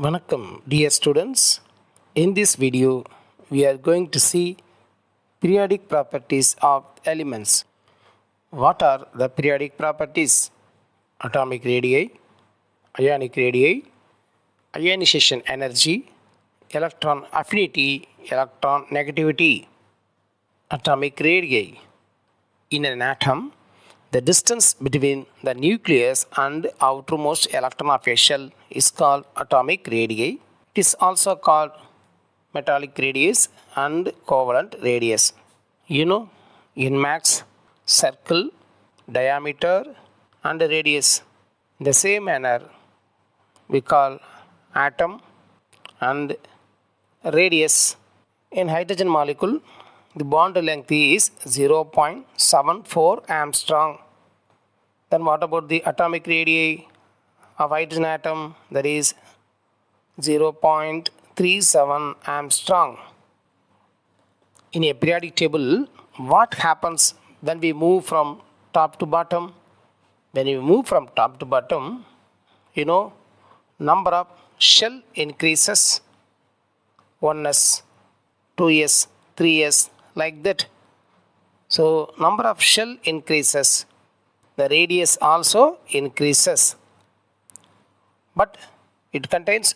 Vanakkam, dear students. In this video, we are going to see periodic properties of elements. What are the periodic properties? Atomic radii, ionic radii, ionization energy, electron affinity, electron negativity. Atomic radii. In an atom, the distance between the nucleus and outermost electron of a shell is called atomic radii. It is also called metallic radius and covalent radius. In max, circle, diameter and radius. In the same manner, we call atom and radius. In hydrogen molecule, the bond length is 0.74 Armstrong. Then what about the atomic radii of hydrogen atom? That is 0.37 Armstrong. In a periodic table, what happens when we move from top to bottom? When we move from top to bottom, number of shell increases 1s, 2s, 3s, like that. So number of shell increases, the radius also increases, but it contains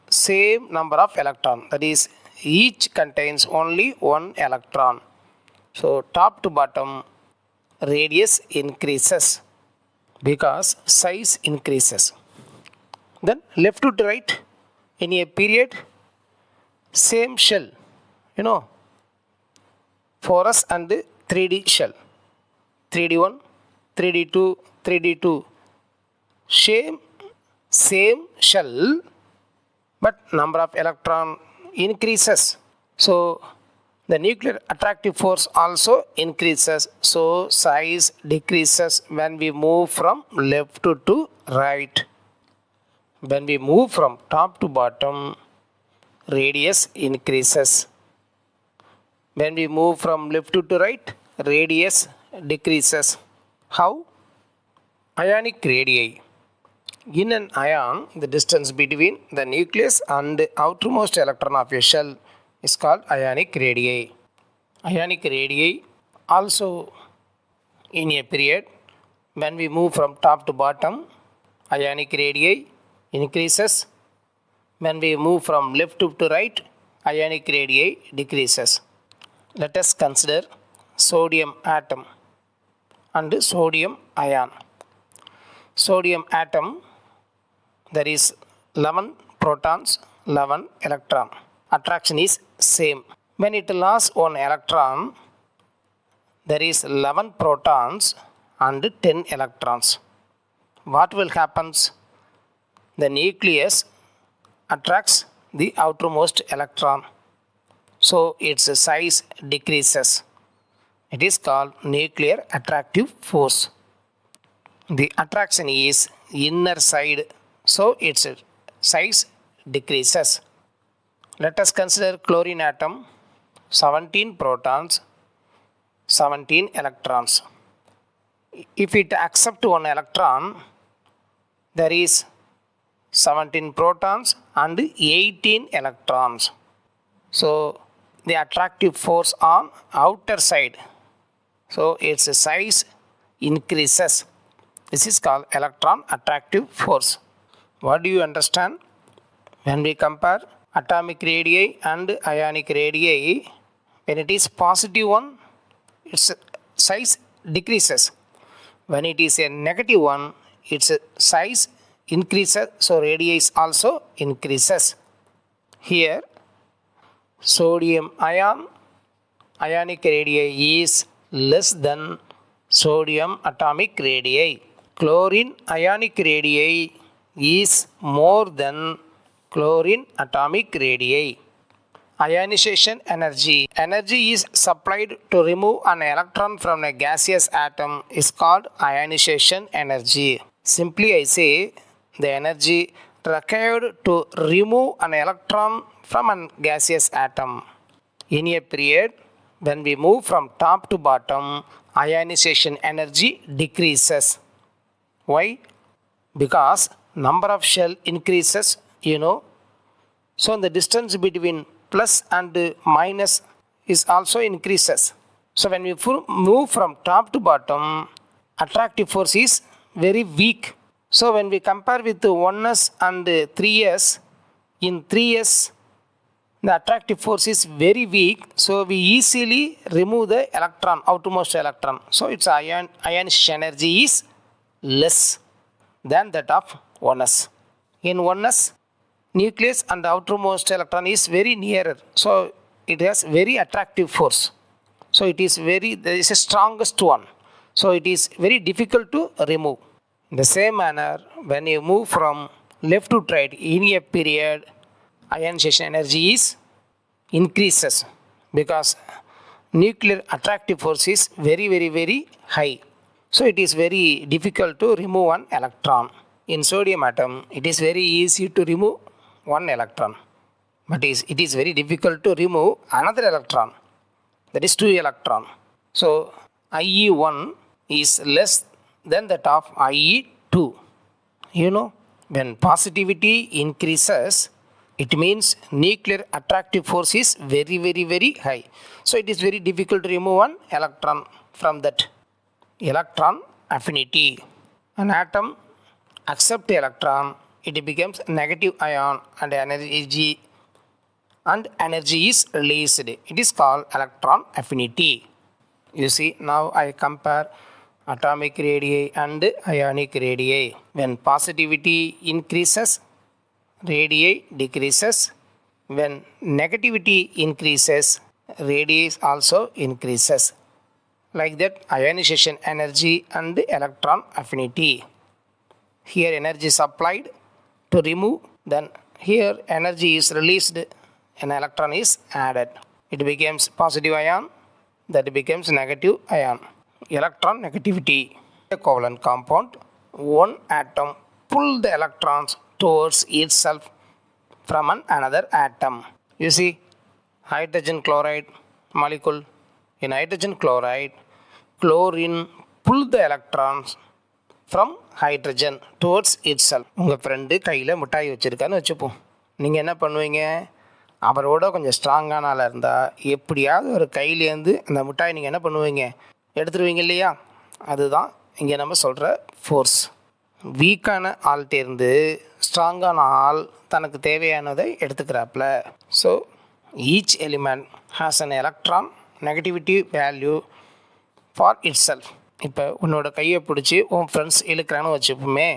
same number of electron, that is each contains only one electron. So top to bottom radius increases because size increases. Then left to right, in a period, same shell, 4s and 3d shell, 3d1, 3d2, 3d2, same shell, but number of electron increases. So the nuclear attractive force also increases, so size decreases when we move from left to right. When we move from top to bottom, radius increases. When we move from left to right, radius decreases. How? Ionic radii. In an ion, the distance between the nucleus and the outermost electron of a shell is called ionic radii. Ionic radii also in a period, when we move from top to bottom, ionic radii increases. When we move from left to right, ionic radii decreases. Let us consider sodium atom and sodium ion. Sodium atom, there is 11 protons, 11 electron. Attraction is same. When it lost one electron, there is 11 protons and 10 electrons. What will happen? The nucleus attracts the outermost electron, so its size decreases. It is called nuclear attractive force. The attraction is inner side, so its size decreases. Let us consider chlorine atom, 17 protons, 17 electrons. If it accepts one electron, there is 17 protons and 18 electrons. So the attractive force on outer side, so its size increases. This is called electron attractive force. What do you understand? When we compare atomic radii and ionic radii, when it is positive one, its size decreases. When it is a negative one, its size increases, so radius also increases. Here, sodium ion, ionic radii is less than sodium atomic radii. Chlorine ionic radii is more than chlorine atomic radii. Ionization energy. Energy is supplied to remove an electron from a gaseous atom is called ionization energy. Simply I say the energy required to remove an electron from a gaseous atom. In a period, when we move from top to bottom, ionization energy decreases. Why? Because number of shell increases you know. So the distance between plus and minus is also increases. So when we move from top to bottom, attractive force is very weak. So when we compare with 1s and 3s, in 3s the attractive force is very weak, so we easily remove the electron, outermost electron. So its ionization energy is less than that of 1s. In 1s, nucleus and the outermost electron is very nearer, so it has very attractive force. So it is the strongest one. So it is very difficult to remove. In the same manner, when you move from left to right in a period, ionization energy is increases because nuclear attractive force is very high. So it is very difficult to remove one electron. In sodium atom, it is very easy to remove one electron, but it is very difficult to remove another electron, that is 2 electron. So IE1 is less than that of IE2. You know, when positivity increases, it means nuclear attractive force is very high. So it is very difficult to remove one electron from that. Electron affinity. An atom accepts electron, it becomes negative ion and energy is released. It is called electron affinity. You see, now I compare atomic radii and ionic radii. When positivity increases, radii decreases. When negativity increases, radii also increases. Like that, ionization energy and electron affinity. Here energy is applied to remove, then here energy is released, an electron is added. It becomes positive ion, that becomes negative ion. Electron negativity. A covalent compound, one atom pull the electrons towards itself from another atom. You see, hydrogen chloride molecule. In hydrogen chloride, chlorine pull the electrons from hydrogen towards itself. உங்கள் friend கையில் மிட்டாய் வச்சுருக்கான்னு வச்சுப்போம். நீங்கள் என்ன பண்ணுவீங்க? அவரோட கொஞ்சம் ஸ்ட்ராங்கான ஆளாக இருந்தால் எப்படியாவது ஒரு கையிலேருந்து அந்த மிட்டாய் நீங்கள் என்ன பண்ணுவீங்க? எடுத்துருவீங்க இல்லையா? அதுதான் இங்கே நம்ம சொல்கிற ஃபோர்ஸ். வீக்கான ஆள்கிட்டேருந்து ஸ்ட்ராங்கான ஆள் தனக்கு தேவையானதை எடுத்துக்கிறாப்புல. So each element has an electronegativity value for itself. இப்போ உன்னோட கையை பிடிச்சி உன் ஃப்ரெண்ட்ஸ் இழுக்கிறான்னு வச்சுப்போமே,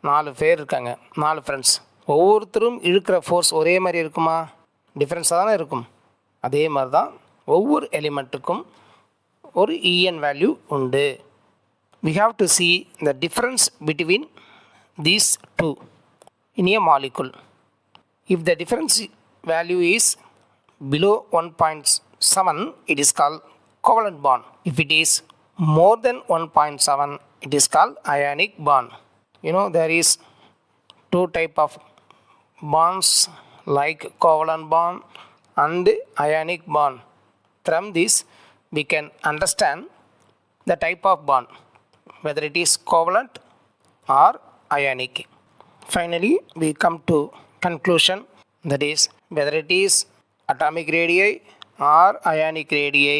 4 பேர் இருக்காங்க, 4 ஃப்ரெண்ட்ஸ். ஒவ்வொருத்தரும் இழுக்கிற ஃபோர்ஸ் ஒரே மாதிரி இருக்குமா? டிஃப்ரென்ஸாக தானே இருக்கும். அதே மாதிரி தான் ஒவ்வொரு எலிமெண்ட்டுக்கும் ஒரு EN வேல்யூ உண்டு. We have to see the difference between these two in a molecule. If the difference value is below 1.7, it is called covalent bond. If it is more than 1.7, it is called ionic bond. You know, there is 2 type of bonds like covalent bond and ionic bond. From this we can understand the type of bond, whether it is covalent or ionic. Finally, we come to conclusion, that is whether it is atomic radii or ionic radii,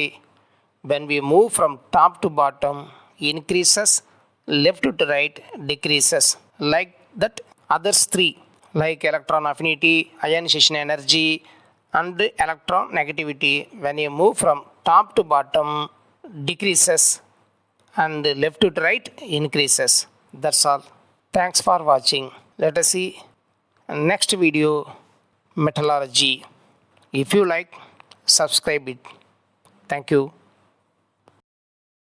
when we move from top to bottom, increases, left to right decreases. Like that others 3, like electron affinity, ionization energy and electron negativity, when you move from top to bottom decreases and left to right increases. That's all. Thanks for watching. Let us see next video, metallurgy. If you like, subscribe it. Thank you.